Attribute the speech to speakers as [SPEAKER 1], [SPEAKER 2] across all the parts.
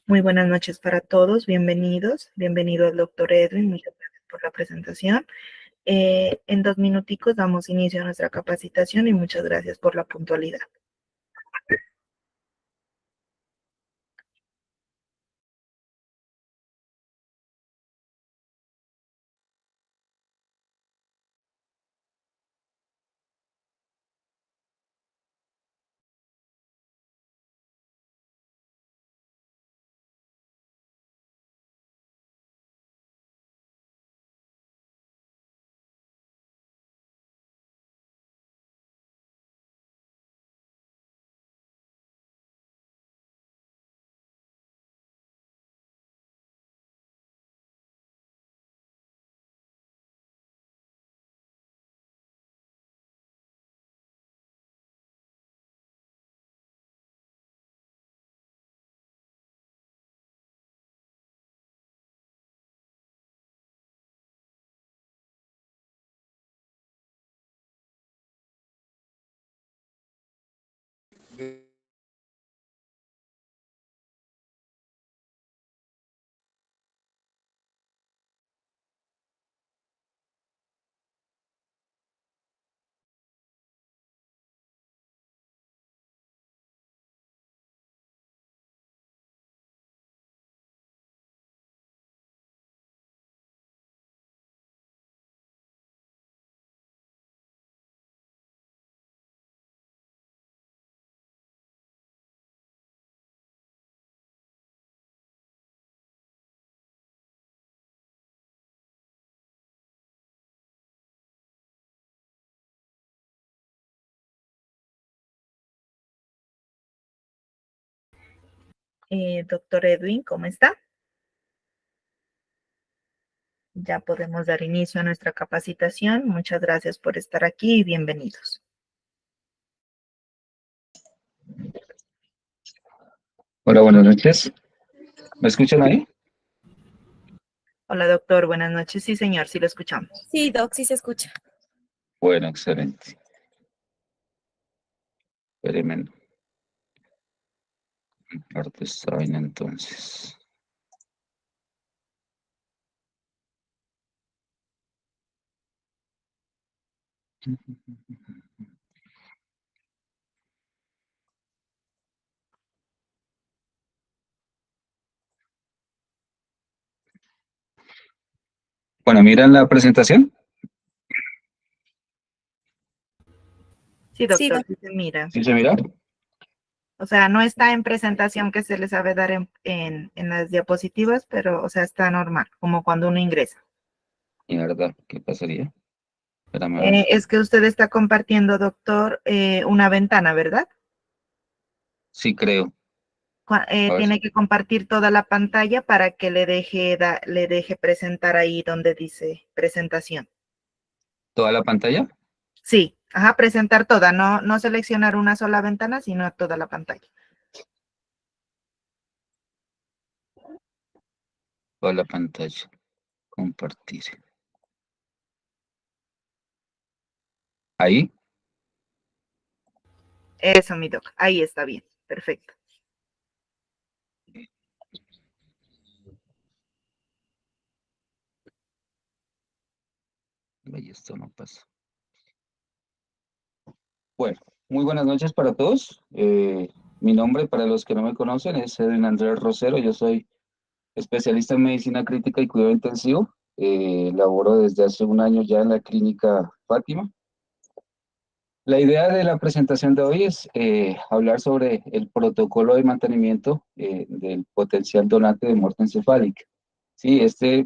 [SPEAKER 1] Muy buenas noches para todos, bienvenidos. Bienvenido al doctor Edwin, muchas gracias por la presentación. En 2 minuticos damos inicio a nuestra capacitación y muchas gracias por la puntualidad. Doctor Edwin, ¿cómo está? Ya podemos dar inicio a nuestra capacitación. Muchas gracias por estar aquí y bienvenidos.
[SPEAKER 2] Hola, buenas noches. ¿Me escuchan ahí?
[SPEAKER 1] Hola, doctor. Buenas noches. Sí, señor, sí lo escuchamos.
[SPEAKER 3] Sí, Doc, sí se escucha.
[SPEAKER 2] Bueno, excelente. Espérenme. Harto esta vaina entonces. Bueno, ¿miran la presentación?
[SPEAKER 1] Sí,
[SPEAKER 3] Sí,
[SPEAKER 1] doctor,
[SPEAKER 3] Doc.
[SPEAKER 1] sí se mira.
[SPEAKER 2] ¿Sí se mira?
[SPEAKER 1] O sea, no está en presentación que se le sabe dar en las diapositivas, pero, o sea, está normal, como cuando uno ingresa.
[SPEAKER 2] Mierda, ¿qué pasaría? Espérame a ver.
[SPEAKER 1] Es que usted está compartiendo, doctor, una ventana, ¿verdad?
[SPEAKER 2] Sí, creo. A ver,
[SPEAKER 1] Tiene que compartir toda la pantalla para que le deje presentar ahí donde dice presentación.
[SPEAKER 2] ¿toda la pantalla?
[SPEAKER 1] Sí, ajá, presentar toda, no seleccionar una sola ventana, sino toda la pantalla.
[SPEAKER 2] Toda la pantalla. Compartir. Ahí.
[SPEAKER 1] Eso, mi doc, ahí está bien, perfecto.
[SPEAKER 2] Ahí esto no pasa. Bueno, muy buenas noches para todos. Mi nombre, para los que no me conocen, es Edwin Andrés Rosero. Yo soy especialista en medicina crítica y cuidado intensivo. Laboro desde hace un año ya en la clínica Fátima. La idea de la presentación de hoy es hablar sobre el protocolo de mantenimiento del potencial donante de muerte encefálica. Sí, este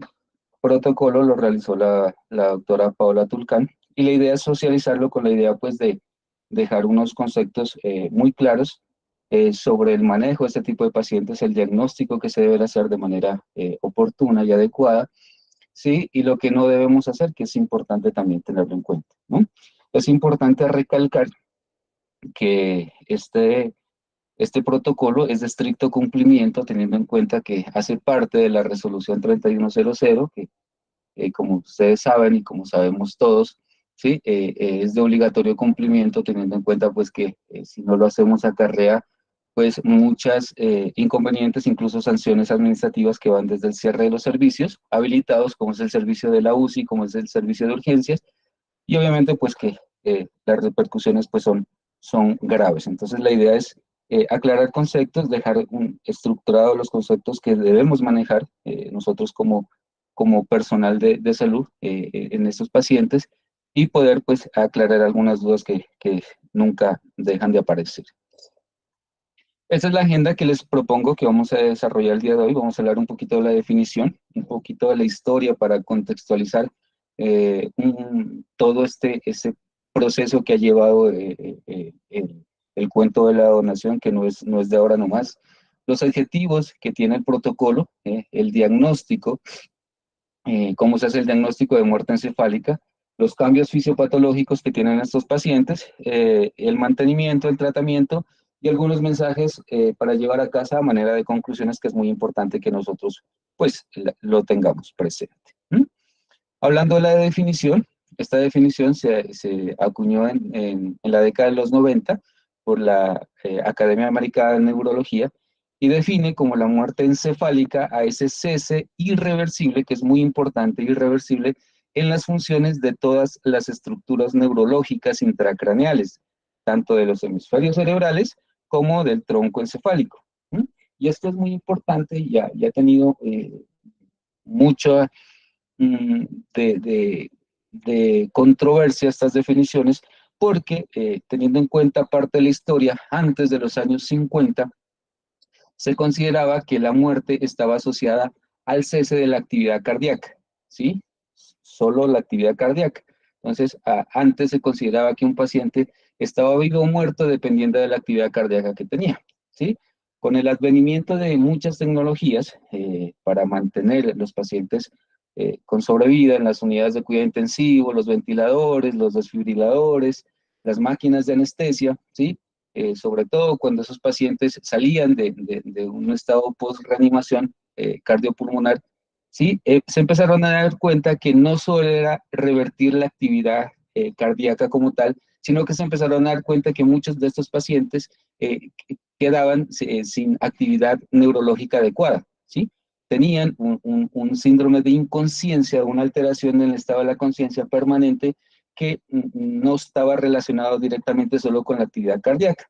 [SPEAKER 2] protocolo lo realizó la doctora Paola Tulcán y la idea es socializarlo con la idea pues de dejar unos conceptos muy claros sobre el manejo de este tipo de pacientes, el diagnóstico que se debe hacer de manera oportuna y adecuada, ¿sí? Y lo que no debemos hacer, que es importante también tenerlo en cuenta, ¿no? Es importante recalcar que este protocolo es de estricto cumplimiento, teniendo en cuenta que hace parte de la resolución 3100, que como ustedes saben y como sabemos todos, ¿sí? Es de obligatorio cumplimiento, teniendo en cuenta pues que si no lo hacemos acarrea pues muchas inconvenientes, incluso sanciones administrativas que van desde el cierre de los servicios habilitados, como es el servicio de la UCI, como es el servicio de urgencias, y obviamente pues que las repercusiones pues son graves. Entonces la idea es aclarar conceptos, dejar estructurados los conceptos que debemos manejar nosotros como personal de salud en estos pacientes y poder pues aclarar algunas dudas que nunca dejan de aparecer. Esa es la agenda que les propongo que vamos a desarrollar el día de hoy. Vamos a hablar un poquito de la definición, un poquito de la historia para contextualizar todo este proceso que ha llevado el cuento de la donación, que no es de ahora nomás. Los adjetivos que tiene el protocolo, el diagnóstico, cómo se hace el diagnóstico de muerte encefálica, los cambios fisiopatológicos que tienen estos pacientes, el mantenimiento, el tratamiento y algunos mensajes para llevar a casa a manera de conclusiones que es muy importante que nosotros pues lo tengamos presente. ¿Mm? Hablando de la definición, esta definición se acuñó en la década de los 90 por la Academia Americana de Neurología y define como la muerte encefálica a ese cese irreversible, que es muy importante, irreversible, en las funciones de todas las estructuras neurológicas intracraneales, tanto de los hemisferios cerebrales como del tronco encefálico. ¿Mm? Y esto es muy importante y ya ha tenido mucha mm, de, de, de controversia estas definiciones, porque teniendo en cuenta parte de la historia, antes de los años 50, se consideraba que la muerte estaba asociada al cese de la actividad cardíaca, ¿sí? Solo la actividad cardíaca. Entonces, antes se consideraba que un paciente estaba vivo o muerto dependiendo de la actividad cardíaca que tenía, ¿sí? Con el advenimiento de muchas tecnologías para mantener los pacientes con sobrevida en las unidades de cuidado intensivo, los ventiladores, los desfibriladores, las máquinas de anestesia, ¿sí? Sobre todo cuando esos pacientes salían de un estado post-reanimación cardiopulmonar, ¿sí? Se empezaron a dar cuenta que no solo era revertir la actividad cardíaca como tal, sino que se empezaron a dar cuenta que muchos de estos pacientes quedaban sin actividad neurológica adecuada, ¿sí? Tenían un síndrome de inconsciencia, una alteración en el estado de la conciencia permanente que no estaba relacionado directamente solo con la actividad cardíaca.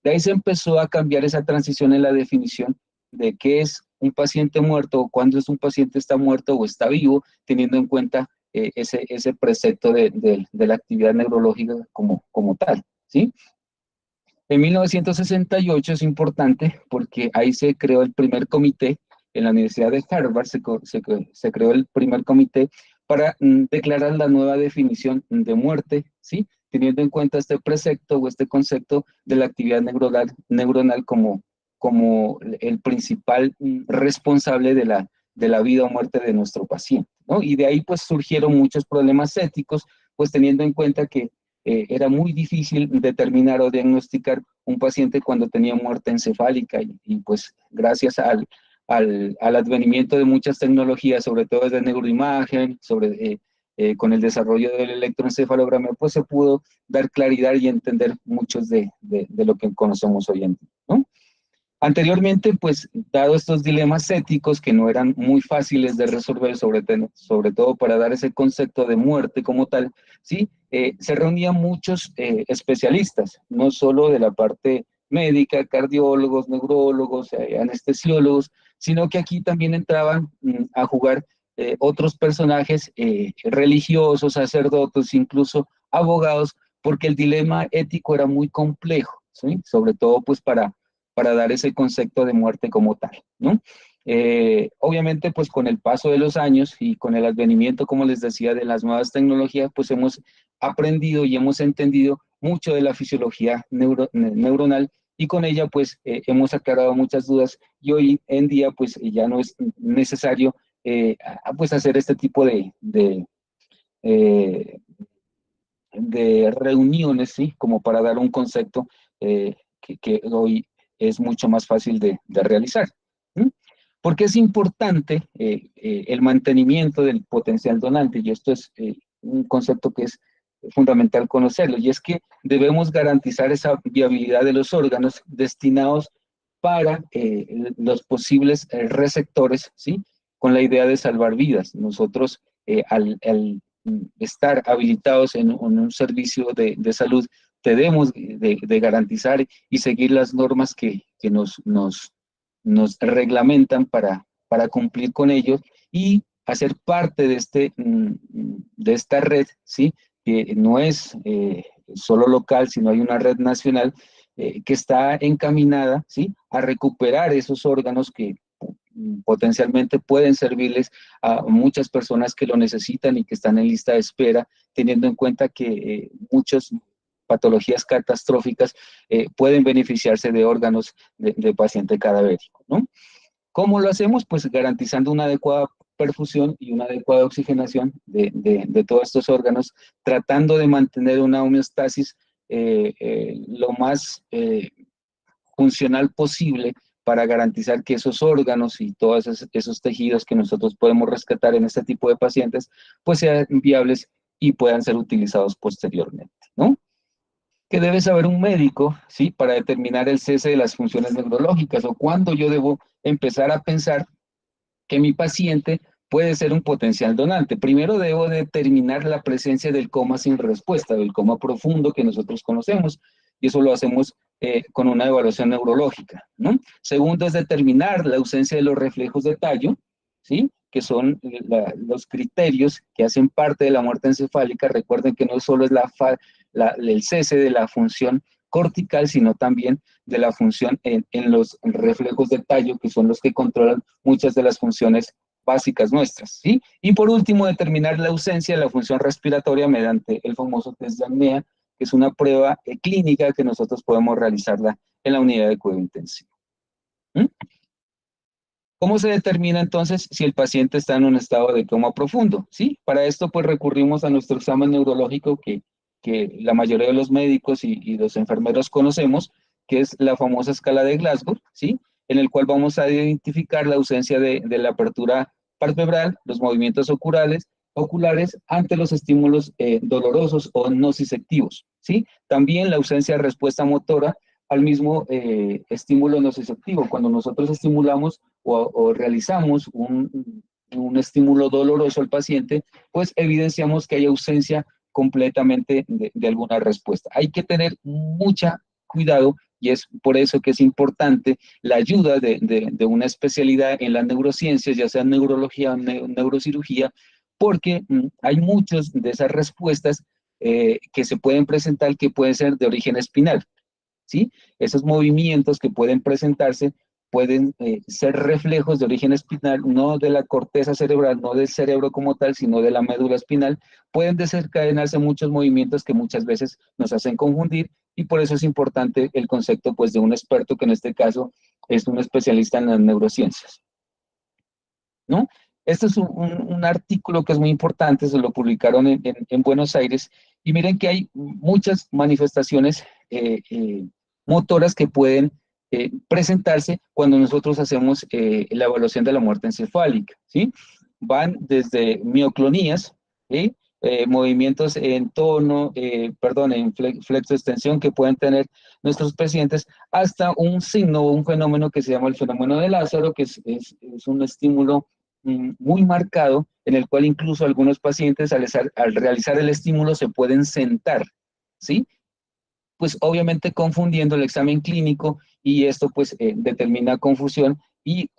[SPEAKER 2] De ahí se empezó a cambiar esa transición en la definición de qué es un paciente muerto o cuándo es un paciente está muerto o está vivo, teniendo en cuenta ese precepto de la actividad neurológica como tal, ¿sí? En 1968 es importante porque ahí se creó el primer comité, en la Universidad de Harvard se creó el primer comité para declarar la nueva definición de muerte, ¿sí? Teniendo en cuenta este precepto o este concepto de la actividad neuronal como el principal responsable de la vida o muerte de nuestro paciente, ¿no? Y de ahí pues surgieron muchos problemas éticos, pues teniendo en cuenta que era muy difícil determinar o diagnosticar un paciente cuando tenía muerte encefálica y pues gracias al advenimiento de muchas tecnologías, sobre todo desde neuroimagen, con el desarrollo del electroencefalograma, pues se pudo dar claridad y entender muchos de lo que conocemos hoy en día, ¿no? Anteriormente, pues, dado estos dilemas éticos que no eran muy fáciles de resolver, sobre todo para dar ese concepto de muerte como tal, ¿sí? Se reunían muchos especialistas, no solo de la parte médica, cardiólogos, neurólogos, anestesiólogos, sino que aquí también entraban a jugar otros personajes religiosos, sacerdotes, incluso abogados, porque el dilema ético era muy complejo, ¿sí? Sobre todo, pues, para dar ese concepto de muerte como tal, ¿no? Obviamente, pues con el paso de los años y con el advenimiento, como les decía, de las nuevas tecnologías, pues hemos aprendido y hemos entendido mucho de la fisiología neuronal y con ella, pues, hemos aclarado muchas dudas y hoy en día, pues, ya no es necesario, pues, hacer este tipo eh, de reuniones, ¿sí? Como para dar un concepto que hoy es mucho más fácil de realizar. ¿Sí? Porque es importante el mantenimiento del potencial donante, y esto es un concepto que es fundamental conocerlo, y es que debemos garantizar esa viabilidad de los órganos destinados para los posibles receptores, ¿sí? Con la idea de salvar vidas. Nosotros, al estar habilitados en un servicio de salud, debemos de garantizar y seguir las normas que nos reglamentan para cumplir con ellos y hacer parte de esta red, ¿sí? Que no es solo local, sino hay una red nacional que está encaminada, ¿sí? A recuperar esos órganos que potencialmente pueden servirles a muchas personas que lo necesitan y que están en lista de espera, teniendo en cuenta que muchas patologías catastróficas pueden beneficiarse de órganos de paciente cadavérico, ¿no? ¿Cómo lo hacemos? Pues garantizando una adecuada perfusión y una adecuada oxigenación de todos estos órganos, tratando de mantener una homeostasis lo más funcional posible para garantizar que esos órganos y todos esos tejidos que nosotros podemos rescatar en este tipo de pacientes, pues sean viables y puedan ser utilizados posteriormente, ¿no? Que debe saber un médico, ¿sí? Para determinar el cese de las funciones neurológicas o cuándo yo debo empezar a pensar que mi paciente puede ser un potencial donante. Primero debo determinar la presencia del coma sin respuesta, del coma profundo que nosotros conocemos, y eso lo hacemos con una evaluación neurológica, ¿no? Segundo es determinar la ausencia de los reflejos de tallo, ¿sí? Que son los criterios que hacen parte de la muerte encefálica. Recuerden que no solo es el cese de la función cortical, sino también de la función en los reflejos de tallo, que son los que controlan muchas de las funciones básicas nuestras, ¿sí? Y por último, determinar la ausencia de la función respiratoria mediante el famoso test de apnea, que es una prueba clínica que nosotros podemos realizarla en la unidad de cuidado intensivo. ¿Mm? ¿Cómo se determina entonces si el paciente está en un estado de coma profundo? ¿Sí? Para esto pues recurrimos a nuestro examen neurológico que la mayoría de los médicos y los enfermeros conocemos, que es la famosa escala de Glasgow, ¿sí? En el cual vamos a identificar la ausencia de la apertura palpebral, los movimientos oculares ante los estímulos dolorosos o nociceptivos, ¿sí? También la ausencia de respuesta motora al mismo estímulo nociceptivo. Cuando nosotros estimulamos o realizamos un estímulo doloroso al paciente, pues evidenciamos que hay ausencia completamente de alguna respuesta. Hay que tener mucha cuidado y es por eso que es importante la ayuda de una especialidad en las neurociencias, ya sea neurología o neurocirugía, porque hay muchas de esas respuestas que se pueden presentar que pueden ser de origen espinal, ¿sí? Esos movimientos que pueden presentarse pueden ser reflejos de origen espinal, no de la corteza cerebral, no del cerebro como tal, sino de la médula espinal. Pueden desencadenarse muchos movimientos que muchas veces nos hacen confundir y por eso es importante el concepto pues, de un experto que en este caso es un especialista en las neurociencias, ¿no? Este es un artículo que es muy importante, se lo publicaron en Buenos Aires, y miren que hay muchas manifestaciones motoras que pueden presentarse cuando nosotros hacemos la evaluación de la muerte encefálica, ¿sí? Van desde mioclonías, ¿sí? Movimientos en tono, perdón, en flexo-extensión que pueden tener nuestros pacientes, hasta un signo o un fenómeno que se llama el fenómeno de Lázaro, que es un estímulo muy marcado, en el cual incluso algunos pacientes al realizar el estímulo se pueden sentar, ¿sí? Pues obviamente confundiendo el examen clínico y esto pues determina confusión y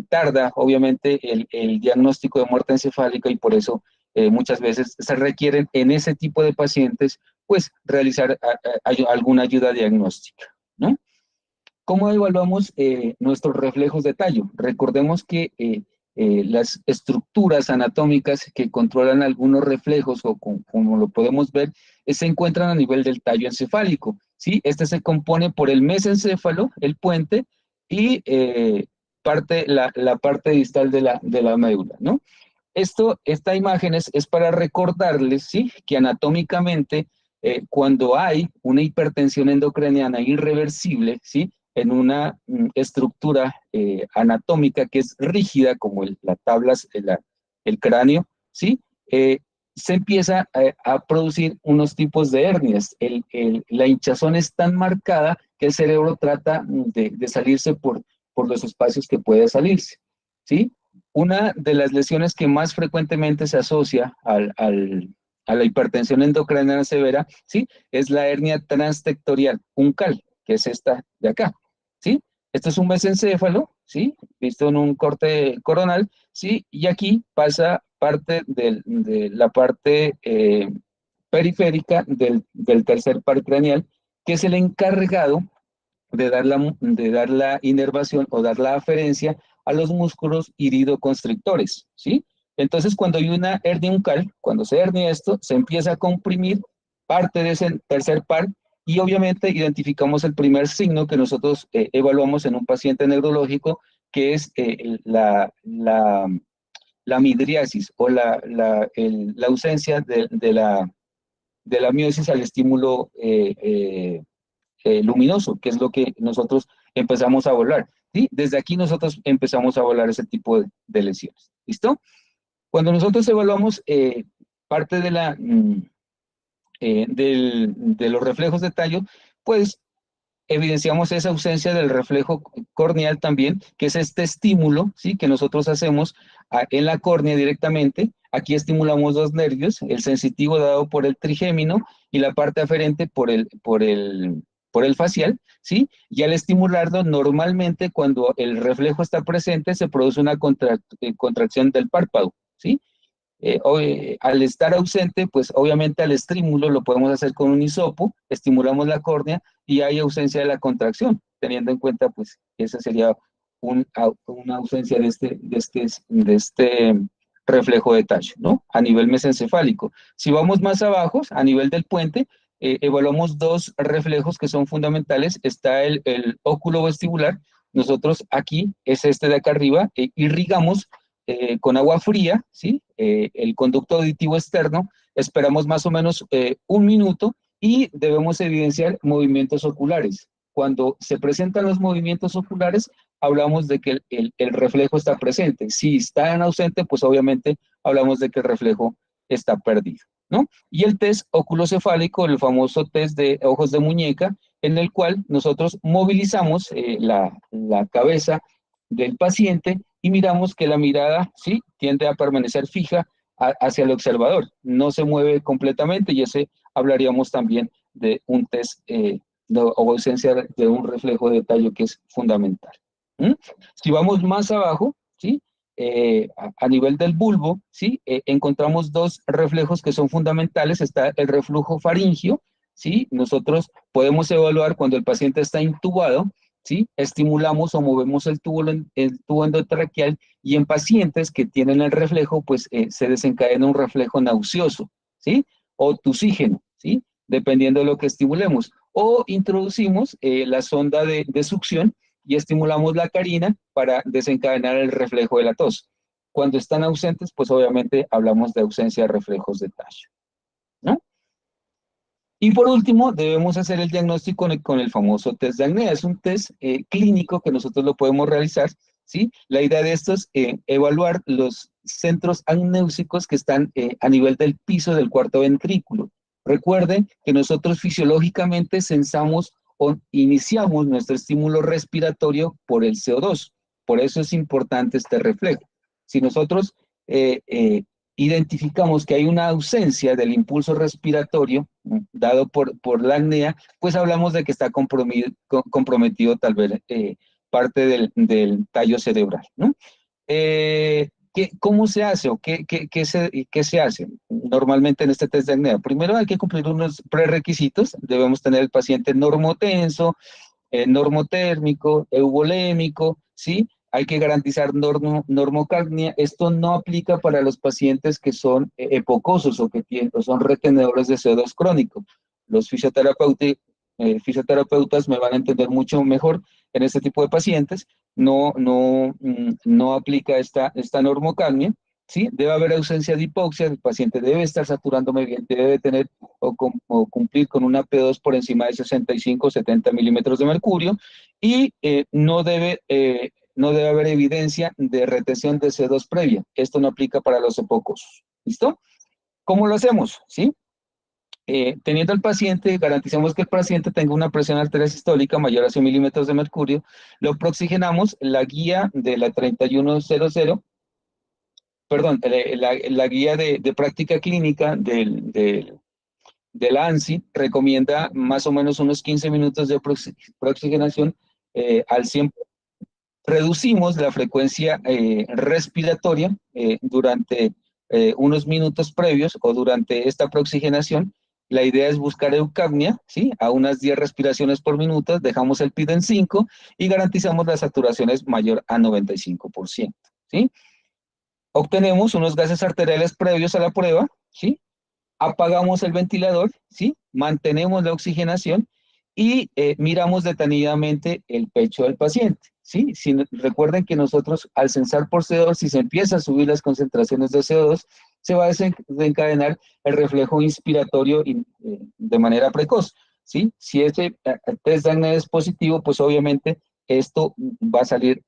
[SPEAKER 2] tarda obviamente el diagnóstico de muerte encefálica y por eso muchas veces se requieren en ese tipo de pacientes pues realizar alguna ayuda diagnóstica, ¿no? ¿Cómo evaluamos nuestros reflejos de tallo? Recordemos que las estructuras anatómicas que controlan algunos reflejos, o como lo podemos ver, se encuentran a nivel del tallo encefálico, ¿sí? Este se compone por el mesencéfalo, el puente, y la parte distal de la médula, ¿no? Esta imagen es para recordarles, ¿sí? Que anatómicamente, cuando hay una hipertensión endocraniana irreversible, ¿sí? En una estructura anatómica que es rígida, como la tabla, el cráneo, ¿sí? Se empieza a producir unos tipos de hernias. La hinchazón es tan marcada que el cerebro trata de salirse por los espacios que puede salirse, ¿sí? Una de las lesiones que más frecuentemente se asocia a la hipertensión endocrinal severa, ¿sí? Es la hernia transtectorial uncal, que es esta de acá, ¿sí? Esto es un mesencéfalo, ¿sí? Visto en un corte coronal, ¿sí? Y aquí pasa parte de la parte periférica del tercer par craneal, que es el encargado de dar la inervación o dar la aferencia a los músculos iridoconstrictores, ¿sí? Entonces, cuando hay una hernia uncal, cuando se hernia esto, se empieza a comprimir parte de ese tercer par y obviamente identificamos el primer signo que nosotros evaluamos en un paciente neurológico, que es la midriasis o la ausencia de la miosis al estímulo luminoso, que es lo que nosotros empezamos a volar. ¿Sí? Desde aquí nosotros empezamos a volar ese tipo de lesiones. ¿Listo? Cuando nosotros evaluamos parte de los reflejos de tallo, pues evidenciamos esa ausencia del reflejo corneal también, que es este estímulo, ¿sí? Que nosotros hacemos en la córnea directamente. Aquí estimulamos dos nervios, el sensitivo dado por el trigémino y la parte aferente por el facial, ¿sí? Y al estimularlo, normalmente cuando el reflejo está presente, se produce una contracción del párpado, ¿sí? Al estar ausente, pues obviamente al estímulo lo podemos hacer con un hisopo, estimulamos la córnea y hay ausencia de la contracción, teniendo en cuenta pues que esa sería una ausencia de este reflejo de tallo, ¿no? A nivel mesencefálico. Si vamos más abajo, a nivel del puente, evaluamos dos reflejos que son fundamentales. Está el óculo vestibular. Nosotros aquí, es este de acá arriba, irrigamos con agua fría, ¿sí? El conducto auditivo externo, esperamos más o menos un minuto y debemos evidenciar movimientos oculares. Cuando se presentan los movimientos oculares, hablamos de que el reflejo está presente. Si está en ausente, pues obviamente hablamos de que el reflejo está perdido, ¿no? Y el test oculocefálico, el famoso test de ojos de muñeca, en el cual nosotros movilizamos la cabeza del paciente y miramos que la mirada, sí, tiende a permanecer fija hacia el observador, no se mueve completamente y ese hablaríamos también de un test o ausencia de un reflejo de tallo que es fundamental. ¿Mm? Si vamos más abajo, ¿sí? A nivel del bulbo, ¿sí? Encontramos dos reflejos que son fundamentales. Está el reflujo faríngeo, ¿sí? Nosotros podemos evaluar cuando el paciente está intubado, ¿sí? Estimulamos o movemos el tubo endotraqueal y en pacientes que tienen el reflejo, pues se desencadena un reflejo nauseoso, ¿sí? O tusígeno, ¿sí? Dependiendo de lo que estimulemos. O introducimos la sonda de succión y estimulamos la carina para desencadenar el reflejo de la tos. Cuando están ausentes, pues obviamente hablamos de ausencia de reflejos de tallo, ¿no? Y por último, debemos hacer el diagnóstico con el famoso test de acné. Es un test clínico que nosotros lo podemos realizar, ¿sí? La idea de esto es evaluar los centros acnéusicos que están a nivel del piso del cuarto ventrículo. Recuerden que nosotros fisiológicamente sensamos o iniciamos nuestro estímulo respiratorio por el CO2. Por eso es importante este reflejo. Si nosotros eh, eh, identificamos que hay una ausencia del impulso respiratorio dado por la apnea, pues hablamos de que está comprometido tal vez parte del tallo cerebral, ¿no? ¿Cómo se hace o qué se hace normalmente en este test de apnea? Primero hay que cumplir unos prerequisitos, debemos tener el paciente normotenso, normotérmico, euvolémico, ¿sí? Hay que garantizar normocagnia. Esto no aplica para los pacientes que son epocosos o que o son retenedores de CO2 crónico. Los fisioterapeutas me van a entender mucho mejor en este tipo de pacientes. No aplica esta normocagnia. ¿Sí? Debe haber ausencia de hipoxia, el paciente debe estar saturándome bien, debe tener o cumplir con una P2 por encima de 65 o 70 milímetros de mercurio y no debe haber evidencia de retención de C2 previa. Esto no aplica para los epocosos. ¿Listo? ¿Cómo lo hacemos? ¿Sí? Teniendo al paciente, garantizamos que el paciente tenga una presión arterial sistólica mayor a 100 milímetros de mercurio, lo proxigenamos, la guía de la 3100, perdón, la guía de práctica clínica de la ANSI recomienda más o menos unos 15 minutos de proxigenación al 100%. Reducimos la frecuencia respiratoria durante unos minutos previos o durante esta proxigenación. La idea es buscar eucapnia, ¿sí? A unas 10 respiraciones por minuto, dejamos el PID en 5 y garantizamos las saturaciones mayor a 95%, ¿sí? Obtenemos unos gases arteriales previos a la prueba, ¿sí? Apagamos el ventilador, ¿sí? Mantenemos la oxigenación y miramos detenidamente el pecho del paciente, ¿sí? Recuerden que nosotros al censar por CO2, si se empieza a subir las concentraciones de CO2, se va a desencadenar el reflejo inspiratorio de manera precoz, ¿sí? Si ese test de acné es positivo, pues obviamente esto va a salir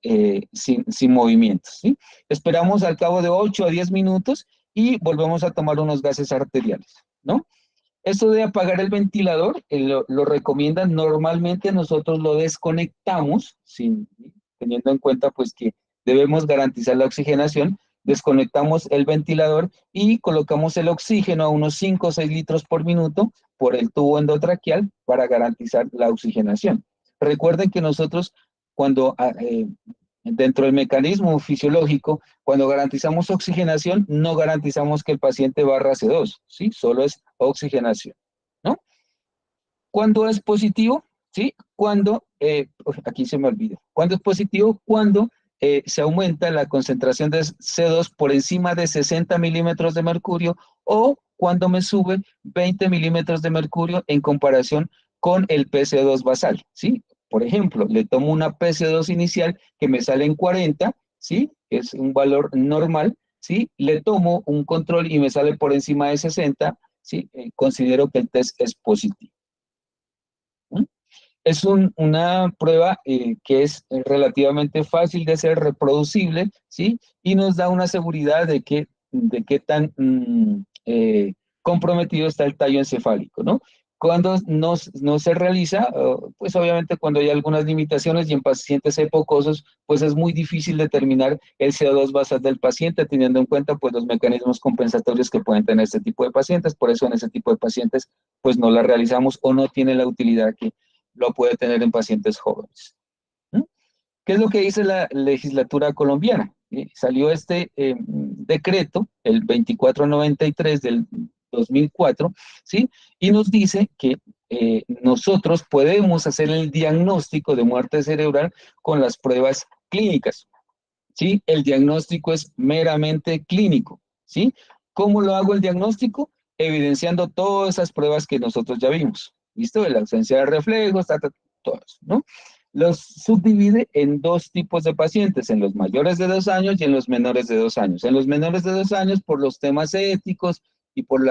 [SPEAKER 2] sin movimientos, ¿sí? Esperamos al cabo de 8 a 10 minutos y volvemos a tomar unos gases arteriales, ¿no? Esto de apagar el ventilador, lo recomiendan normalmente, nosotros lo desconectamos, teniendo en cuenta pues que debemos garantizar la oxigenación, desconectamos el ventilador y colocamos el oxígeno a unos 5 o 6 litros por minuto por el tubo endotraqueal para garantizar la oxigenación. Recuerden que nosotros cuando dentro del mecanismo fisiológico, cuando garantizamos oxigenación, no garantizamos que el paciente barra C2, ¿sí? Solo es oxigenación, ¿no? ¿Cuándo es positivo? ¿Sí? Cuando, aquí se me olvida, ¿cuándo es positivo? Cuando se aumenta la concentración de C2 por encima de 60 milímetros de mercurio o cuando me sube 20 milímetros de mercurio en comparación con el PC2 basal, ¿sí? Por ejemplo, le tomo una PC2 inicial que me sale en 40, ¿sí? Es un valor normal, ¿sí? Le tomo un control y me sale por encima de 60, ¿sí? Considero que el test es positivo. Es una prueba que es relativamente fácil de ser reproducible, ¿sí? Y nos da una seguridad de qué tan comprometido está el tallo encefálico, ¿no? Cuando no se realiza, pues obviamente cuando hay algunas limitaciones y en pacientes epocosos, pues es muy difícil determinar el CO2 basal del paciente, teniendo en cuenta pues los mecanismos compensatorios que pueden tener este tipo de pacientes, por eso en ese tipo de pacientes pues no la realizamos o no tiene la utilidad que lo puede tener en pacientes jóvenes. ¿Mm? ¿Qué es lo que dice la legislatura colombiana? Salió este decreto, el 2493 del 2004, ¿sí? Y nos dice que nosotros podemos hacer el diagnóstico de muerte cerebral con las pruebas clínicas, ¿sí? El diagnóstico es meramente clínico, ¿sí? ¿Cómo lo hago el diagnóstico? Evidenciando todas esas pruebas que nosotros ya vimos, ¿listo? La ausencia de reflejos, todo eso, ¿no? Los subdivide en dos tipos de pacientes, en los mayores de 2 años y en los menores de 2 años. En los menores de 2 años, por los temas éticos y por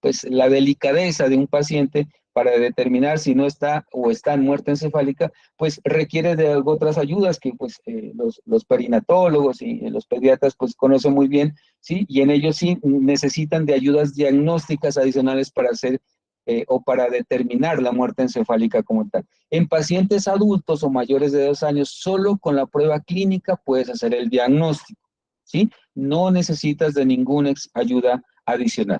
[SPEAKER 2] pues, la delicadeza de un paciente para determinar si no está o está en muerte encefálica, pues requiere de otras ayudas que pues los perinatólogos y los pediatras pues conocen muy bien, ¿sí? Y en ellos sí necesitan de ayudas diagnósticas adicionales para hacer o para determinar la muerte encefálica como tal. En pacientes adultos o mayores de 2 años, solo con la prueba clínica puedes hacer el diagnóstico, ¿sí? No necesitas de ninguna ayuda adicional.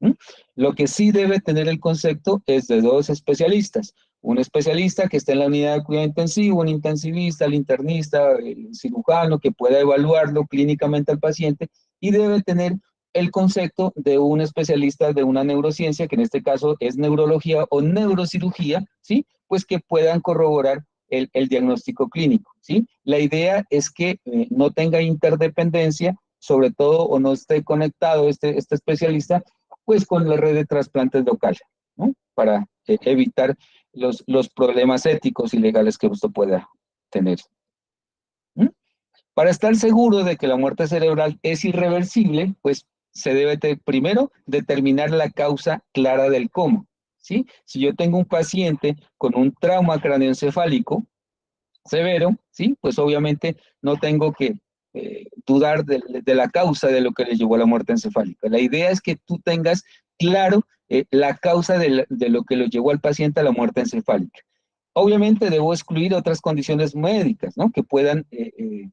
[SPEAKER 2] ¿Mm? Lo que sí debe tener el concepto es de dos especialistas. Un especialista que esté en la unidad de cuidado intensivo, un intensivista, el internista, el cirujano que pueda evaluarlo clínicamente al paciente y debe tener el concepto de un especialista de una neurociencia, que en este caso es neurología o neurocirugía, ¿sí? Pues que puedan corroborar el diagnóstico clínico, ¿sí? La idea es que no tenga interdependencia, sobre todo, o no esté conectado este especialista pues con la red de trasplantes local, ¿no? Para evitar los problemas éticos y legales que usted pueda tener. ¿Mm? Para estar seguro de que la muerte cerebral es irreversible, pues se debe primero determinar la causa clara del coma, ¿sí? Si yo tengo un paciente con un trauma craneoencefálico severo, ¿sí? Pues obviamente no tengo que dudar de la causa de lo que le llevó a la muerte encefálica. La idea es que tú tengas claro la causa de lo que lo llevó al paciente a la muerte encefálica. Obviamente debo excluir otras condiciones médicas, ¿no? Que puedan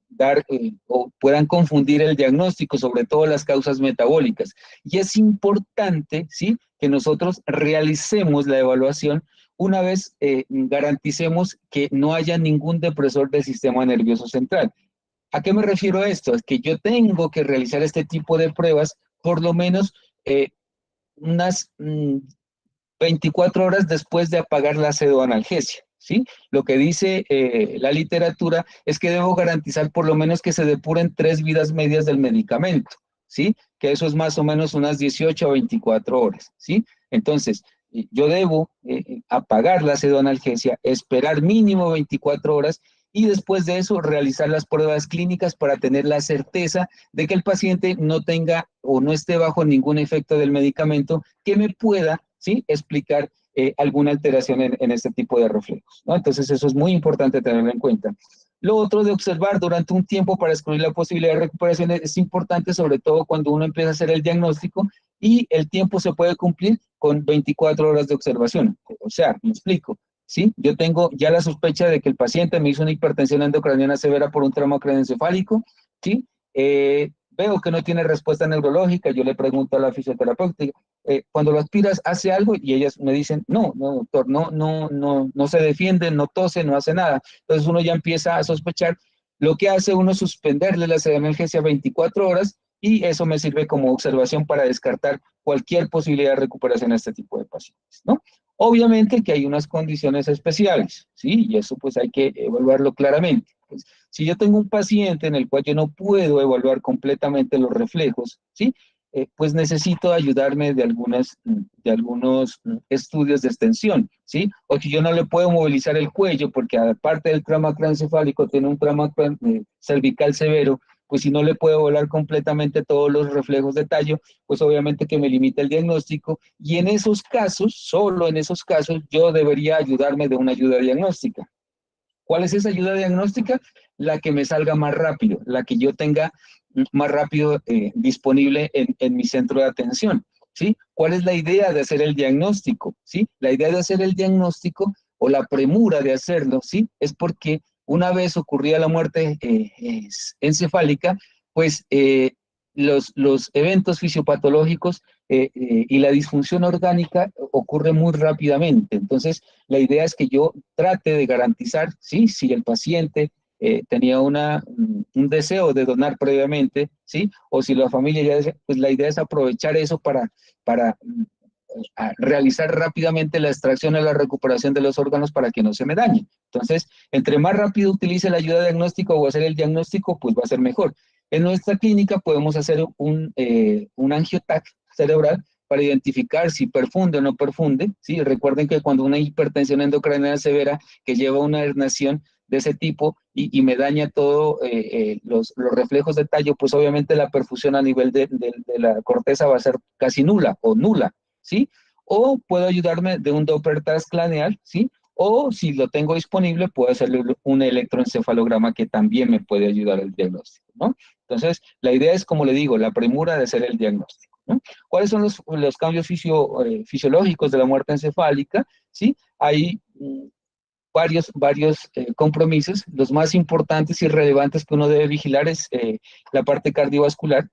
[SPEAKER 2] dar o puedan confundir el diagnóstico, sobre todo las causas metabólicas. Y es importante, ¿sí? Que nosotros realicemos la evaluación una vez garanticemos que no haya ningún depresor del sistema nervioso central. ¿A qué me refiero a esto? Es que yo tengo que realizar este tipo de pruebas por lo menos eh, unas 24 horas después de apagar la pseudoanalgesia, ¿sí? Lo que dice la literatura es que debo garantizar por lo menos que se depuren 3 vidas medias del medicamento, ¿sí? Que eso es más o menos unas 18 a 24 horas, ¿sí? Entonces, yo debo apagar la pseudoanalgesia, esperar mínimo 24 horas y después de eso realizar las pruebas clínicas para tener la certeza de que el paciente no tenga o no esté bajo ningún efecto del medicamento que me pueda, ¿sí?, explicar alguna alteración en este tipo de reflejos, ¿no? Entonces eso es muy importante tenerlo en cuenta. Lo otro de observar durante un tiempo para excluir la posibilidad de recuperación es importante, sobre todo cuando uno empieza a hacer el diagnóstico y el tiempo se puede cumplir con 24 horas de observación. O sea, me explico, ¿sí? Yo tengo ya la sospecha de que el paciente me hizo una hipertensión endocraniana severa por un trauma craneoencefálico, ¿sí? Veo que no tiene respuesta neurológica, yo le pregunto a la fisioterapeuta, cuando lo aspiras, ¿hace algo? Y ellas me dicen, no, no, doctor, no se defiende, no tose, no hace nada. Entonces uno ya empieza a sospechar, lo que hace uno es suspenderle la analgesia 24 horas y eso me sirve como observación para descartar cualquier posibilidad de recuperación a este tipo de pacientes, ¿no? Obviamente que hay unas condiciones especiales, ¿sí? Y eso pues hay que evaluarlo claramente. Pues, si yo tengo un paciente en el cual yo no puedo evaluar completamente los reflejos, ¿sí? Pues necesito ayudarme de algunos estudios de extensión, ¿sí? O que yo no le puedo movilizar el cuello porque aparte del trauma craneoencefálico tiene un trauma cervical severo, pues si no le puedo evaluar completamente todos los reflejos de tallo, pues obviamente que me limita el diagnóstico y en esos casos, solo en esos casos, yo debería ayudarme de una ayuda diagnóstica. ¿Cuál es esa ayuda diagnóstica? La que me salga más rápido, la que yo tenga más rápido disponible en mi centro de atención, ¿sí? ¿Cuál es la idea de hacer el diagnóstico? ¿Sí? La idea de hacer el diagnóstico o la premura de hacerlo, ¿sí? Es porque una vez ocurría la muerte encefálica, pues los eventos fisiopatológicos y la disfunción orgánica ocurre muy rápidamente. Entonces, la idea es que yo trate de garantizar, ¿sí? Si el paciente tenía un deseo de donar previamente, ¿sí? O si la familia ya desea, pues la idea es aprovechar eso para realizar rápidamente la extracción o la recuperación de los órganos para que no se me dañe. Entonces, entre más rápido utilice la ayuda diagnóstica o hacer el diagnóstico, pues va a ser mejor. En nuestra clínica podemos hacer un angiotac cerebral para identificar si perfunde o no perfunde, ¿sí? Recuerden que cuando una hipertensión endocraniana severa que lleva a una herniación de ese tipo y me daña todo los reflejos de tallo, pues obviamente la perfusión a nivel de la corteza va a ser casi nula o nula, ¿sí? O puedo ayudarme de un Doppler transcraneal, ¿sí? O si lo tengo disponible, puedo hacerle un electroencefalograma que también me puede ayudar al diagnóstico, ¿no? Entonces, la idea es, como le digo, la premura de hacer el diagnóstico, ¿no? ¿Cuáles son los cambios fisiológicos de la muerte encefálica? ¿Sí? Hay varios compromisos. Los más importantes y relevantes que uno debe vigilar es la parte cardiovascular.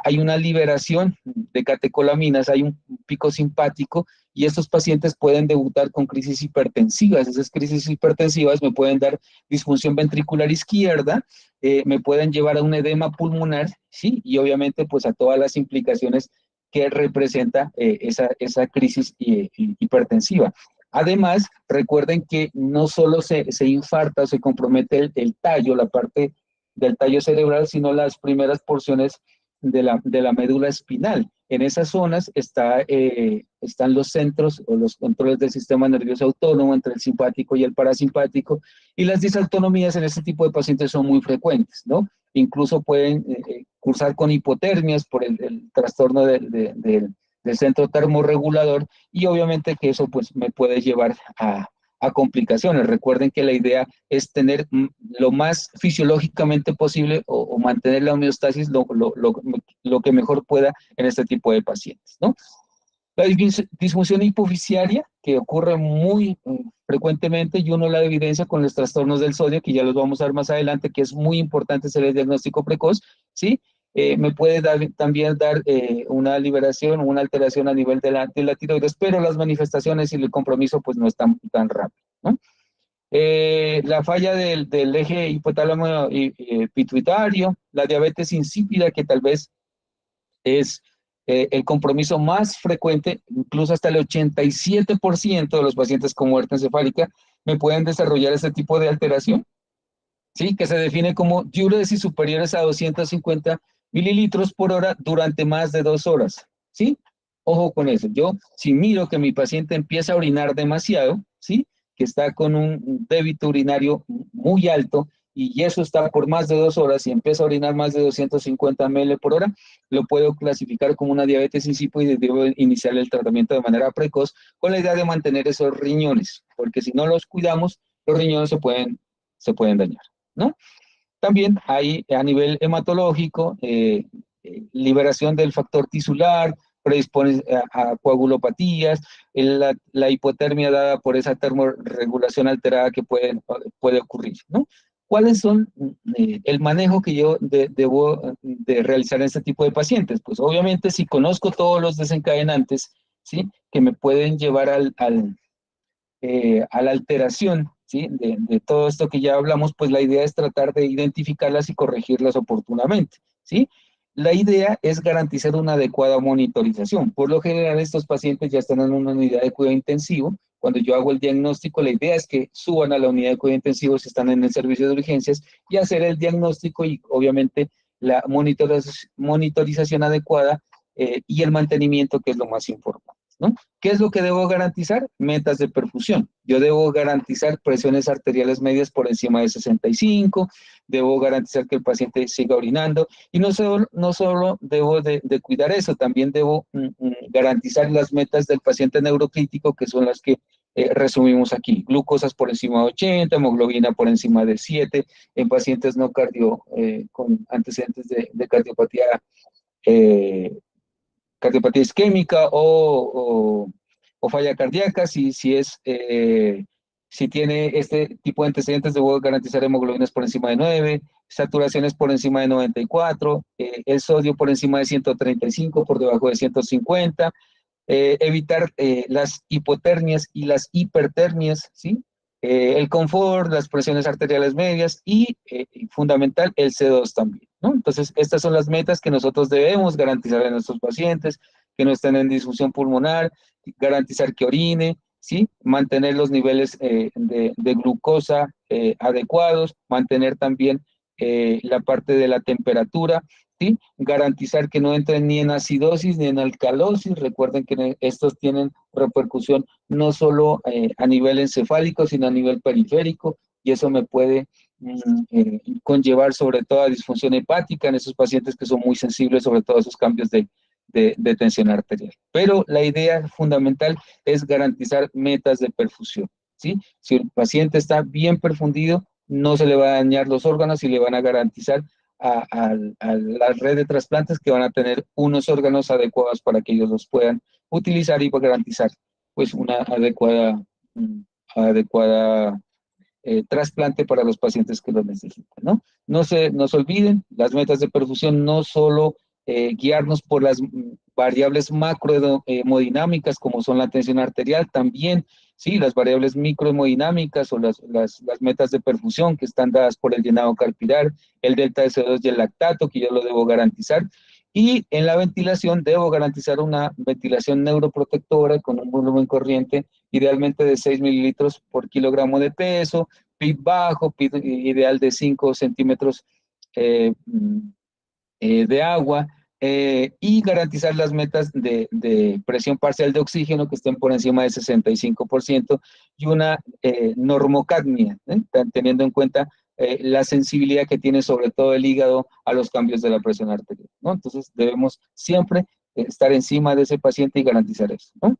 [SPEAKER 2] Hay una liberación de catecolaminas, hay un pico simpático y estos pacientes pueden debutar con crisis hipertensivas. Esas crisis hipertensivas me pueden dar disfunción ventricular izquierda, me pueden llevar a un edema pulmonar, ¿sí? Y obviamente pues a todas las implicaciones que representa esa crisis hipertensiva. Además, recuerden que no solo se infarta o se compromete el tallo, la parte del tallo cerebral, sino las primeras porciones de la médula espinal. En esas zonas están los centros o los controles del sistema nervioso autónomo entre el simpático y el parasimpático, y las disautonomías en este tipo de pacientes son muy frecuentes, ¿no? Incluso pueden cursar con hipotermias por el trastorno del centro termorregulador y obviamente que eso pues me puede llevar a complicaciones. Recuerden que la idea es tener lo más fisiológicamente posible o mantener la homeostasis lo que mejor pueda en este tipo de pacientes, ¿no? La disfunción hipofisiaria, que ocurre muy frecuentemente, y uno la evidencia con los trastornos del sodio, que ya los vamos a ver más adelante, que es muy importante hacer el diagnóstico precoz, ¿sí? Me puede también dar una liberación, una alteración a nivel de la tiroides, pero las manifestaciones y el compromiso pues no están tan rápido, ¿no? La falla del eje hipotálamo pituitario, la diabetes insípida, que tal vez es el compromiso más frecuente, incluso hasta el 87% de los pacientes con muerte encefálica me pueden desarrollar este tipo de alteración, ¿sí? Que se define como diuresis superiores a 250 mililitros por hora durante más de 2 horas, ¿sí? Ojo con eso. Yo, si miro que mi paciente empieza a orinar demasiado, ¿sí? Que está con un débito urinario muy alto y eso está por más de 2 horas y empieza a orinar más de 250 ml por hora, lo puedo clasificar como una diabetes insípida y debo iniciar el tratamiento de manera precoz con la idea de mantener esos riñones, porque si no los cuidamos, los riñones se pueden dañar, ¿no? También hay a nivel hematológico, liberación del factor tisular, predispone a coagulopatías, la hipotermia dada por esa termorregulación alterada que puede ocurrir, ¿no? ¿Cuáles son el manejo que yo debo de realizar en este tipo de pacientes? Pues obviamente si conozco todos los desencadenantes, ¿sí? Que me pueden llevar a la alteración, ¿sí? De todo esto que ya hablamos, pues la idea es tratar de identificarlas y corregirlas oportunamente, ¿sí? La idea es garantizar una adecuada monitorización. Por lo general, estos pacientes ya están en una unidad de cuidado intensivo. Cuando yo hago el diagnóstico, la idea es que suban a la unidad de cuidado intensivo si están en el servicio de urgencias y hacer el diagnóstico y obviamente la monitorización adecuada y el mantenimiento, que es lo más importante, ¿no? ¿Qué es lo que debo garantizar? Metas de perfusión. Yo debo garantizar presiones arteriales medias por encima de 65, debo garantizar que el paciente siga orinando y no solo debo de cuidar eso, también debo garantizar las metas del paciente neurocrítico, que son las que resumimos aquí. Glucosas por encima de 80, hemoglobina por encima de 7, en pacientes no con antecedentes de cardiopatía eh, cardiopatía isquémica o falla cardíaca, si tiene este tipo de antecedentes, debo garantizar hemoglobinas por encima de 9, saturaciones por encima de 94, el sodio por encima de 135, por debajo de 150, evitar las hipotermias y las hipertermias, ¿sí? El confort, las presiones arteriales medias y, fundamental, el C2 también, ¿no? Entonces, estas son las metas que nosotros debemos garantizar a nuestros pacientes, que no estén en disfunción pulmonar, garantizar que orine, ¿sí? Mantener los niveles de glucosa adecuados, mantener también la parte de la temperatura, ¿sí? Garantizar que no entren ni en acidosis ni en alcalosis. Recuerden que estos tienen repercusión no solo a nivel encefálico, sino a nivel periférico, y eso me puede conllevar sobre todo a disfunción hepática en esos pacientes que son muy sensibles sobre todo a esos cambios de tensión arterial. Pero la idea fundamental es garantizar metas de perfusión, ¿sí? Si el paciente está bien perfundido, no se le va a dañar los órganos y le van a garantizar a la red de trasplantes que van a tener unos órganos adecuados para que ellos los puedan utilizar y para garantizar pues una adecuada trasplante para los pacientes que lo necesitan, ¿no? No se olviden, las metas de perfusión no solo guiarnos por las variables macrohemodinámicas como son la tensión arterial, también, sí, las variables microhemodinámicas o las metas de perfusión que están dadas por el llenado capilar, el delta de CO2 y el lactato, que yo lo debo garantizar. Y en la ventilación debo garantizar una ventilación neuroprotectora con un volumen corriente idealmente de 6 mililitros por kilogramo de peso, PIB bajo, PIB ideal de 5 centímetros eh, de agua, y garantizar las metas de presión parcial de oxígeno que estén por encima de 65% y una normocapnia, teniendo en cuenta la sensibilidad que tiene sobre todo el hígado a los cambios de la presión arterial, ¿no? Entonces debemos siempre estar encima de ese paciente y garantizar eso, ¿no?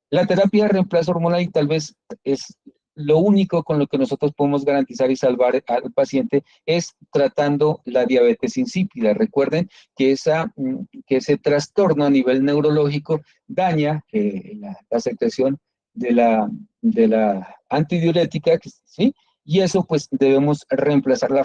[SPEAKER 2] La terapia de reemplazo hormonal y tal vez es lo único con lo que nosotros podemos garantizar y salvar al paciente es tratando la diabetes insípida. Recuerden que, que ese trastorno a nivel neurológico daña la secreción de la antidiurética, ¿sí? Y eso pues debemos reemplazarla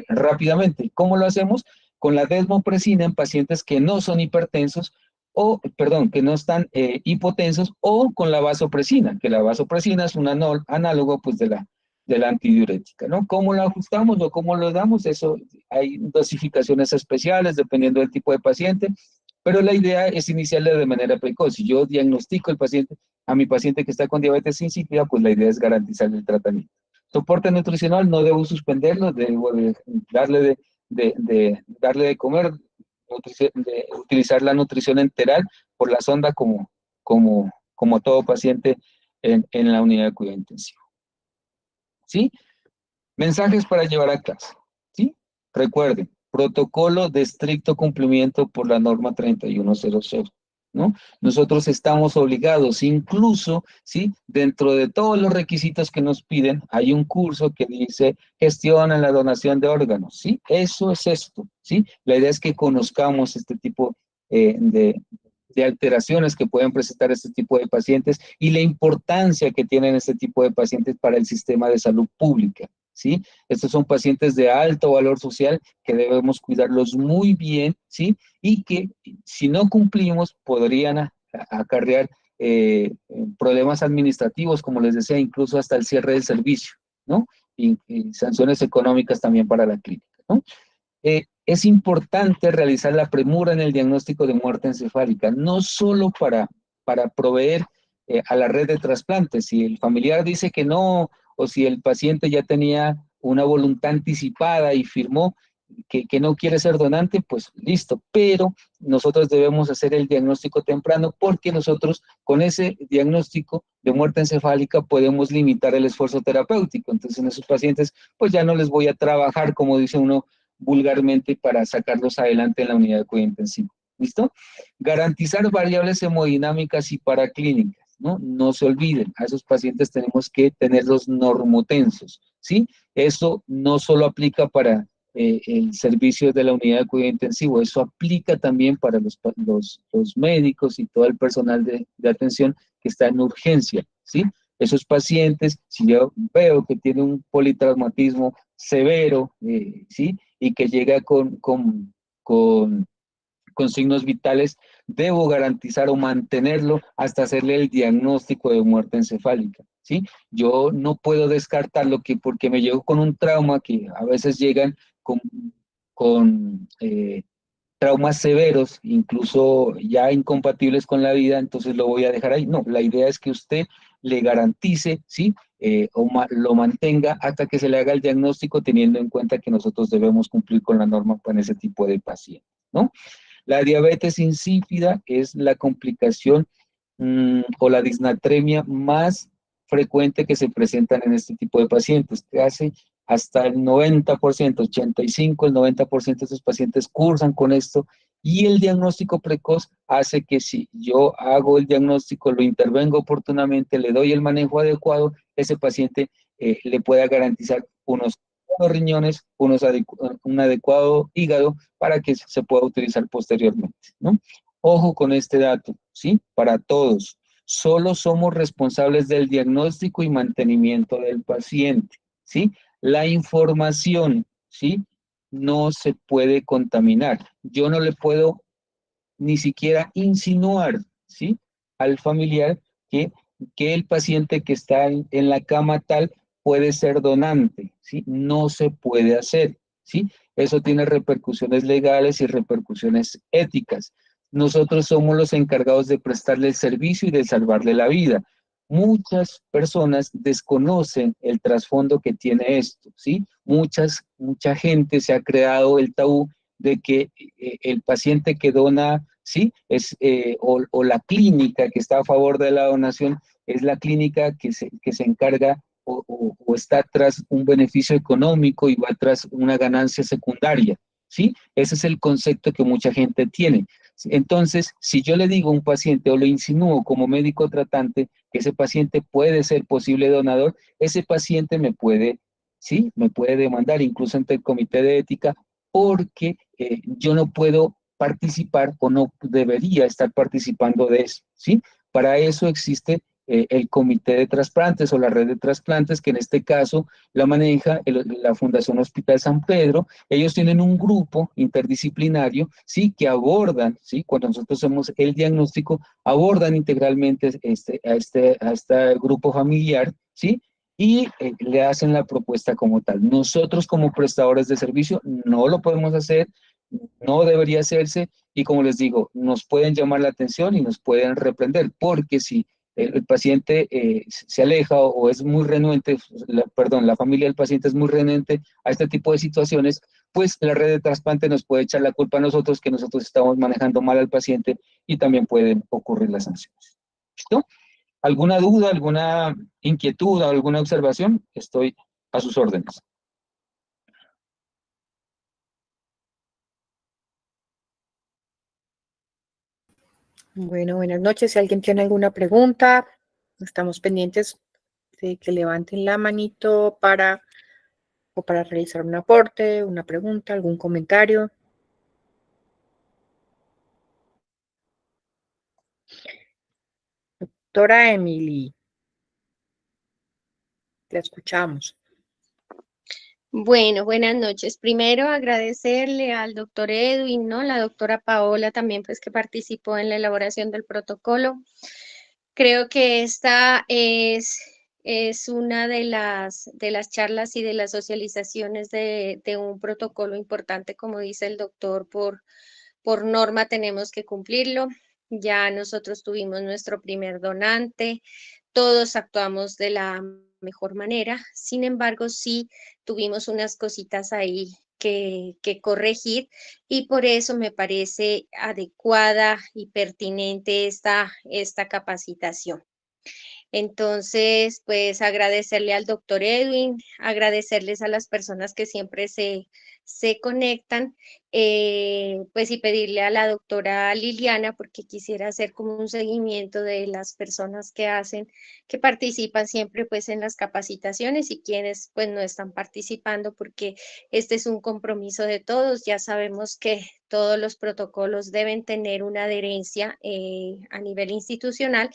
[SPEAKER 2] rápidamente. ¿Cómo lo hacemos? Con la desmopresina en pacientes que no son hipertensos o, perdón, que no están hipotensos, o con la vasopresina, que la vasopresina es un análogo pues de la antidiurética, ¿no? ¿Cómo lo ajustamos o cómo lo damos? Eso hay dosificaciones especiales dependiendo del tipo de paciente, pero la idea es iniciarle de manera precoz. Si yo diagnostico a mi paciente que está con diabetes insípida, pues la idea es garantizar el tratamiento. Soporte nutricional, no debo suspenderlo, debo darle de comer, de utilizar la nutrición enteral por la sonda como todo paciente en la unidad de cuidado intensivo. ¿Sí? Mensajes para llevar a casa. ¿Sí? Recuerden, protocolo de estricto cumplimiento por la norma 3100. ¿No? Nosotros estamos obligados, incluso, ¿sí? Dentro de todos los requisitos que nos piden, hay un curso que dice gestiona la donación de órganos, ¿sí? Eso es esto, ¿sí? La idea es que conozcamos este tipo de alteraciones que pueden presentar este tipo de pacientes y la importancia que tienen este tipo de pacientes para el sistema de salud pública, ¿sí? Estos son pacientes de alto valor social que debemos cuidarlos muy bien, ¿sí? Y que si no cumplimos podrían acarrear problemas administrativos, como les decía, incluso hasta el cierre del servicio, ¿no? Y sanciones económicas también para la clínica, ¿no? Es importante realizar la premura en el diagnóstico de muerte encefálica, no solo para proveer a la red de trasplantes. Si el familiar dice que no, o si el paciente ya tenía una voluntad anticipada y firmó que no quiere ser donante, pues listo. Pero nosotros debemos hacer el diagnóstico temprano porque nosotros con ese diagnóstico de muerte encefálica podemos limitar el esfuerzo terapéutico. Entonces en esos pacientes pues ya no les voy a trabajar, como dice uno vulgarmente, para sacarlos adelante en la unidad de cuidado intensivo. ¿Listo? Garantizar variables hemodinámicas y paraclínicas, ¿no? No se olviden, a esos pacientes tenemos que tenerlos normotensos, ¿sí? Eso no solo aplica para el servicio de la unidad de cuidado intensivo, eso aplica también para los médicos y todo el personal de atención que está en urgencia, ¿sí? Esos pacientes, si yo veo que tiene un politraumatismo severo, ¿sí? Y que llega con signos vitales, debo garantizar o mantenerlo hasta hacerle el diagnóstico de muerte encefálica, ¿sí? Yo no puedo descartarlo porque me llegó con un trauma, que a veces llegan con traumas severos, incluso ya incompatibles con la vida, entonces lo voy a dejar ahí. No, la idea es que usted le garantice, ¿sí? Lo mantenga hasta que se le haga el diagnóstico, teniendo en cuenta que nosotros debemos cumplir con la norma para ese tipo de pacientes, ¿no? La diabetes insípida es la complicación o la disnatremia más frecuente que se presentan en este tipo de pacientes. Casi hasta el 90%, 85, el 90% de esos pacientes cursan con esto, y el diagnóstico precoz hace que si yo hago el diagnóstico, lo intervengo oportunamente, le doy el manejo adecuado, ese paciente le pueda garantizar unos riñones, un adecuado hígado para que se pueda utilizar posteriormente, ¿no? Ojo con este dato, ¿sí? Para todos, solo somos responsables del diagnóstico y mantenimiento del paciente, ¿sí? La información, ¿sí? No se puede contaminar. Yo no le puedo ni siquiera insinuar, ¿sí? Al familiar que el paciente que está en la cama tal puede ser donante, ¿sí? No se puede hacer, ¿sí? Eso tiene repercusiones legales y repercusiones éticas. Nosotros somos los encargados de prestarle el servicio y de salvarle la vida. Muchas personas desconocen el trasfondo que tiene esto, ¿sí? Mucha gente se ha creado el tabú de que el paciente que dona, ¿sí? O la clínica que está a favor de la donación es la clínica que se encarga o está tras un beneficio económico y va tras una ganancia secundaria, ¿sí? Ese es el concepto que mucha gente tiene. Entonces, si yo le digo a un paciente o lo insinúo como médico tratante que ese paciente puede ser posible donador, ese paciente me puede, ¿sí? Me puede demandar incluso ante el comité de ética porque yo no puedo participar o no debería estar participando de eso, ¿sí? Para eso existe el comité de trasplantes o la red de trasplantes, que en este caso la maneja la Fundación Hospital San Pedro. Ellos tienen un grupo interdisciplinario, ¿sí? Que abordan, ¿sí? Cuando nosotros hacemos el diagnóstico, abordan integralmente a este grupo familiar, ¿sí? Y le hacen la propuesta como tal. Nosotros como prestadores de servicio no lo podemos hacer, no debería hacerse, y como les digo, nos pueden llamar la atención y nos pueden reprender, porque si el paciente se aleja o es muy renuente, perdón, la familia del paciente es muy renuente a este tipo de situaciones, pues la red de trasplante nos puede echar la culpa a nosotros que nosotros estamos manejando mal al paciente y también pueden ocurrir las sanciones. ¿Listo? ¿Alguna duda, alguna inquietud, alguna observación? Estoy a sus órdenes.
[SPEAKER 3] Bueno, buenas noches. Si alguien tiene alguna pregunta, estamos pendientes de que levanten la manito para realizar un aporte, una pregunta, algún comentario. Doctora Emily, la escuchamos.
[SPEAKER 4] Bueno, buenas noches. Primero agradecerle al doctor Edwin, ¿no? La doctora Paola también, pues que participó en la elaboración del protocolo. Creo que esta es una de las charlas y de las socializaciones de un protocolo importante, como dice el doctor, por norma tenemos que cumplirlo. Ya nosotros tuvimos nuestro primer donante, todos actuamos de la mejor manera, sin embargo, sí tuvimos unas cositas ahí que corregir y por eso me parece adecuada y pertinente esta capacitación. Entonces, pues agradecerle al doctor Edwin, agradecerles a las personas que siempre se conectan, pues y pedirle a la doctora Liliana, porque quisiera hacer como un seguimiento de las personas que participan siempre pues en las capacitaciones y quienes pues no están participando, porque este es un compromiso de todos. Ya sabemos que todos los protocolos deben tener una adherencia a nivel institucional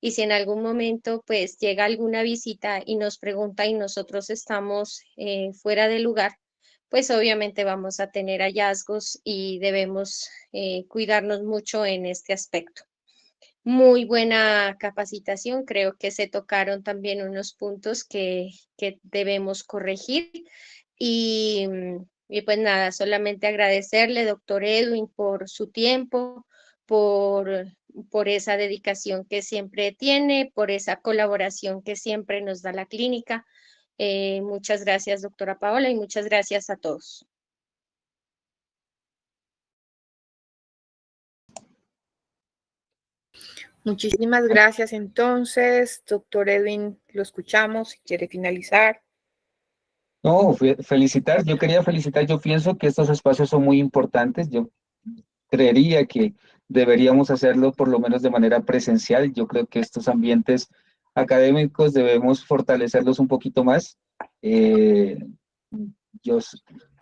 [SPEAKER 4] y si en algún momento pues llega alguna visita y nos pregunta y nosotros estamos fuera de lugar, pues obviamente vamos a tener hallazgos y debemos cuidarnos mucho en este aspecto. Muy buena capacitación, creo que se tocaron también unos puntos que debemos corregir y, y pues nada, solamente agradecerle, doctor Edwin, por su tiempo, por, por esa dedicación que siempre tiene, por esa colaboración que siempre nos da la clínica. Muchas gracias, doctora Paola, y muchas gracias a todos.
[SPEAKER 3] Muchísimas gracias. Entonces, doctor Edwin, lo escuchamos si quiere finalizar.
[SPEAKER 2] No, felicitar, yo quería felicitar, yo pienso que estos espacios son muy importantes, yo creería que deberíamos hacerlo por lo menos de manera presencial, yo creo que estos ambientes académicos debemos fortalecerlos un poquito más. Eh, yo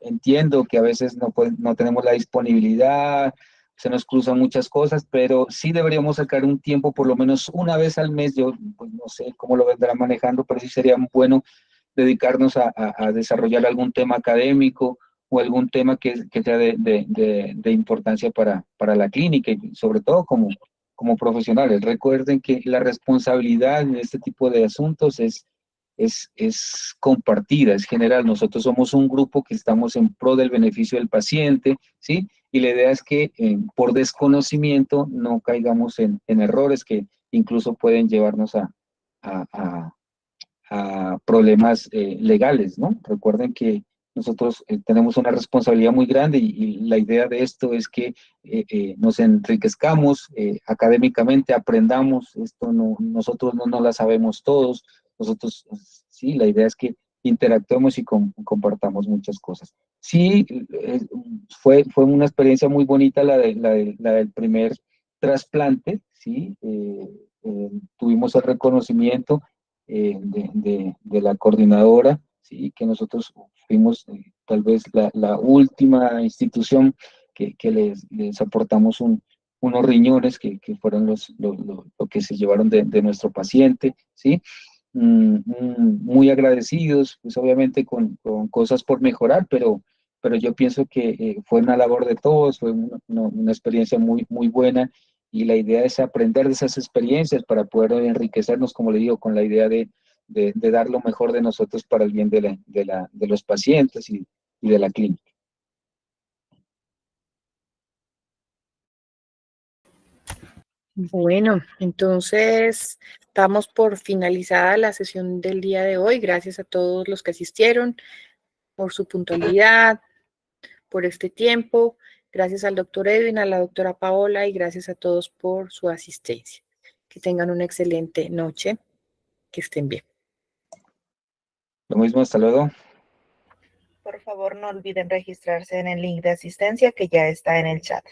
[SPEAKER 2] entiendo que a veces no tenemos la disponibilidad, se nos cruzan muchas cosas, pero sí deberíamos sacar un tiempo, por lo menos una vez al mes, yo pues, no sé cómo lo vendrán manejando, pero sí sería bueno dedicarnos a desarrollar algún tema académico o algún tema que sea de importancia para la clínica y sobre todo como profesionales. Recuerden que la responsabilidad en este tipo de asuntos es compartida, es general. Nosotros somos un grupo que estamos en pro del beneficio del paciente, ¿sí? Y la idea es que por desconocimiento no caigamos en errores que incluso pueden llevarnos a problemas legales, ¿no? Recuerden que nosotros tenemos una responsabilidad muy grande y la idea de esto es que nos enriquezcamos académicamente, aprendamos, esto no, nosotros no la sabemos todos, nosotros sí, la idea es que interactuemos y compartamos muchas cosas. Sí, fue una experiencia muy bonita la del primer trasplante, ¿sí? Tuvimos el reconocimiento de la coordinadora, ¿sí? Que nosotros fuimos tal vez la última institución que les aportamos unos riñones que fueron lo que se llevaron de nuestro paciente, ¿sí? Muy agradecidos, pues obviamente con cosas por mejorar, pero yo pienso que fue una labor de todos, fue una experiencia muy buena y la idea es aprender de esas experiencias para poder enriquecernos, como le digo, con la idea de dar lo mejor de nosotros para el bien de los pacientes y de la clínica.
[SPEAKER 3] Bueno, entonces damos por finalizada la sesión del día de hoy. Gracias a todos los que asistieron por su puntualidad, por este tiempo. Gracias al doctor Edwin, a la doctora Paola y gracias a todos por su asistencia. Que tengan una excelente noche. Que estén bien.
[SPEAKER 2] Lo mismo, hasta luego.
[SPEAKER 1] Por favor, no olviden registrarse en el link de asistencia que ya está en el chat.